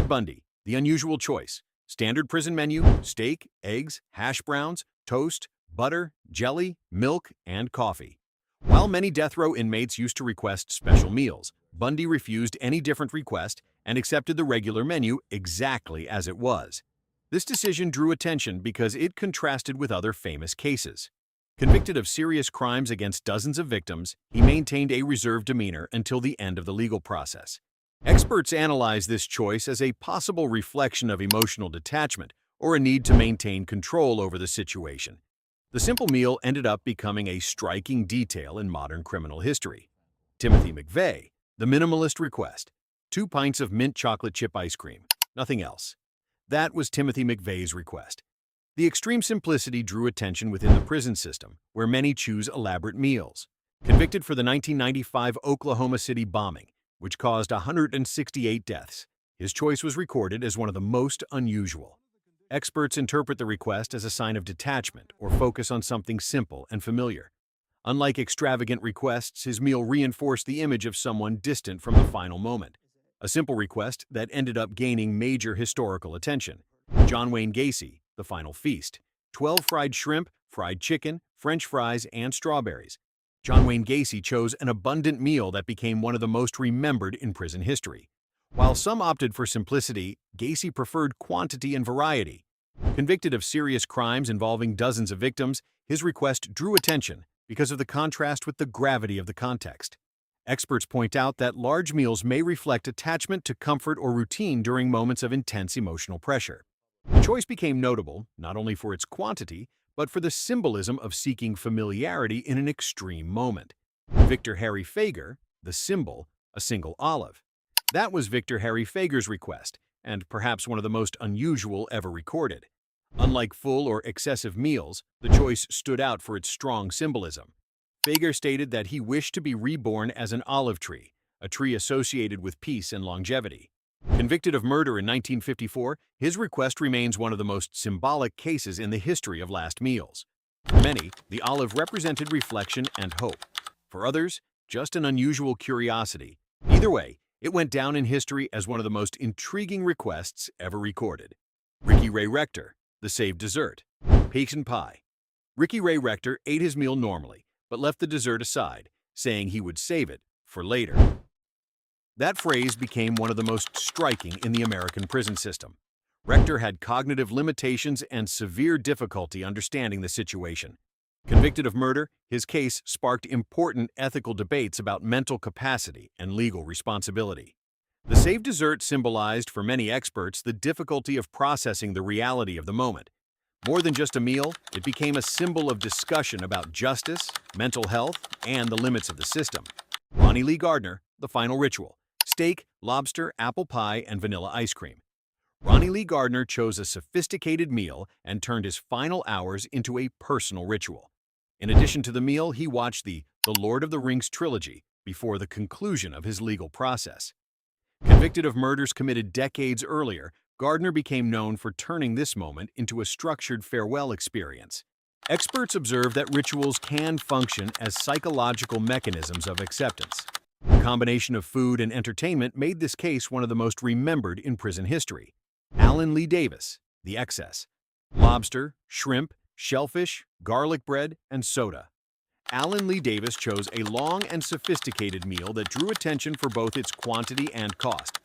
Bundy, the unusual choice. Standard prison menu: steak, eggs, hash browns, toast, butter, jelly, milk, and coffee. While many death row inmates used to request special meals, Bundy refused any different request and accepted the regular menu exactly as it was. This decision drew attention because it contrasted with other famous cases. Convicted of serious crimes against dozens of victims, he maintained a reserved demeanor until the end of the legal process. Experts analyze this choice as a possible reflection of emotional detachment or a need to maintain control over the situation. The simple meal ended up becoming a striking detail in modern criminal history. Timothy McVeigh, the minimalist request: 2 pints of mint chocolate chip ice cream, nothing else. That was Timothy McVeigh's request. The extreme simplicity drew attention within the prison system, where many choose elaborate meals. Convicted for the 1995 Oklahoma City bombing, which caused 168 deaths, his choice was recorded as one of the most unusual. Experts interpret the request as a sign of detachment or focus on something simple and familiar. Unlike extravagant requests, his meal reinforced the image of someone distant from the final moment. A simple request that ended up gaining major historical attention. John Wayne Gacy, The Final Feast: 12 fried shrimp, fried chicken, French fries, and strawberries. John Wayne Gacy chose an abundant meal that became one of the most remembered in prison history. While some opted for simplicity, Gacy preferred quantity and variety. Convicted of serious crimes involving dozens of victims, his request drew attention because of the contrast with the gravity of the context. Experts point out that large meals may reflect attachment to comfort or routine during moments of intense emotional pressure. The choice became notable not only for its quantity, but for the symbolism of seeking familiarity in an extreme moment. Victor Harry Fager, The Symbol: a single olive. That was Victor Harry Fager's request, and perhaps one of the most unusual ever recorded. Unlike full or excessive meals, the choice stood out for its strong symbolism. Fager stated that he wished to be reborn as an olive tree, a tree associated with peace and longevity. Convicted of murder in 1954, his request remains one of the most symbolic cases in the history of last meals. For many, the olive represented reflection and hope. For others, just an unusual curiosity. Either way, it went down in history as one of the most intriguing requests ever recorded. Ricky Ray Rector, The Saved Dessert. Pecan pie. Ricky Ray Rector ate his meal normally, but left the dessert aside, saying he would save it for later. That phrase became one of the most striking in the American prison system. Rector had cognitive limitations and severe difficulty understanding the situation. Convicted of murder, his case sparked important ethical debates about mental capacity and legal responsibility. The saved dessert symbolized for many experts the difficulty of processing the reality of the moment. More than just a meal, it became a symbol of discussion about justice, mental health, and the limits of the system. Ronnie Lee Gardner, The Final Ritual: steak, lobster, apple pie, and vanilla ice cream. Ronnie Lee Gardner chose a sophisticated meal and turned his final hours into a personal ritual. In addition to the meal, he watched the Lord of the Rings trilogy before the conclusion of his legal process. Convicted of murders committed decades earlier, Gardner became known for turning this moment into a structured farewell experience. Experts observe that rituals can function as psychological mechanisms of acceptance. The combination of food and entertainment made this case one of the most remembered in prison history. Alan Lee Davis, The Excess: lobster, shrimp, shellfish, garlic bread, and soda. Alan Lee Davis chose a long and sophisticated meal that drew attention for both its quantity and cost.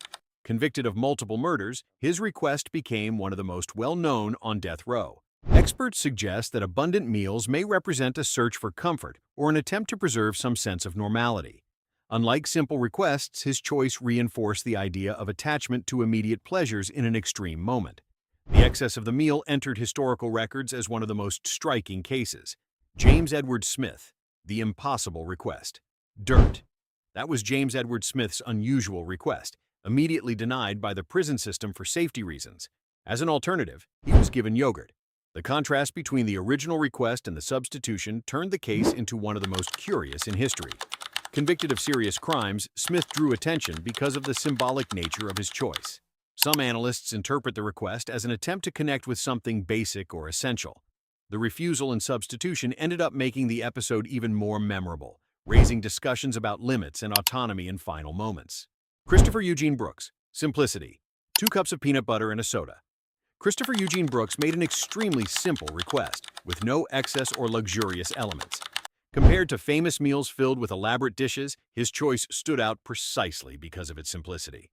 Convicted of multiple murders, his request became one of the most well-known on death row. Experts suggest that abundant meals may represent a search for comfort or an attempt to preserve some sense of normality. Unlike simple requests, his choice reinforced the idea of attachment to immediate pleasures in an extreme moment. The excess of the meal entered historical records as one of the most striking cases. James Edward Smith, The Impossible Request. Dirt. That was James Edward Smith's unusual request, immediately denied by the prison system for safety reasons. As an alternative, he was given yogurt. The contrast between the original request and the substitution turned the case into one of the most curious in history. Convicted of serious crimes, Smith drew attention because of the symbolic nature of his choice. Some analysts interpret the request as an attempt to connect with something basic or essential. The refusal and substitution ended up making the episode even more memorable, raising discussions about limits and autonomy in final moments. Christopher Eugene Brooks, Simplicity. 2 cups of peanut butter and a soda. Christopher Eugene Brooks made an extremely simple request, with no excess or luxurious elements. Compared to famous meals filled with elaborate dishes, his choice stood out precisely because of its simplicity.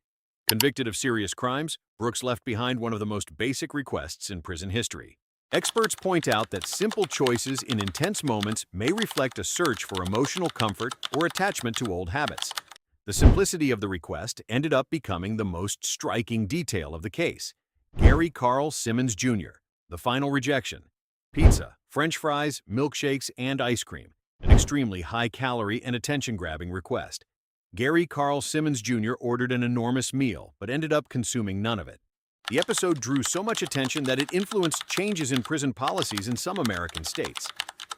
Convicted of serious crimes, Brooks left behind one of the most basic requests in prison history. Experts point out that simple choices in intense moments may reflect a search for emotional comfort or attachment to old habits. The simplicity of the request ended up becoming the most striking detail of the case. Gary Carl Simmons Jr., the final rejection. Pizza, French fries, milkshakes, and ice cream. An extremely high-calorie and attention-grabbing request. Gary Carl Simmons Jr. ordered an enormous meal, but ended up consuming none of it. The episode drew so much attention that it influenced changes in prison policies in some American states.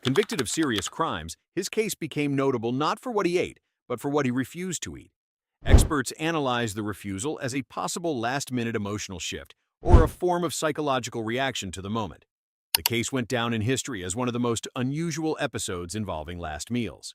Convicted of serious crimes, his case became notable not for what he ate, but for what he refused to eat. Experts analyze the refusal as a possible last-minute emotional shift or a form of psychological reaction to the moment. The case went down in history as one of the most unusual episodes involving last meals.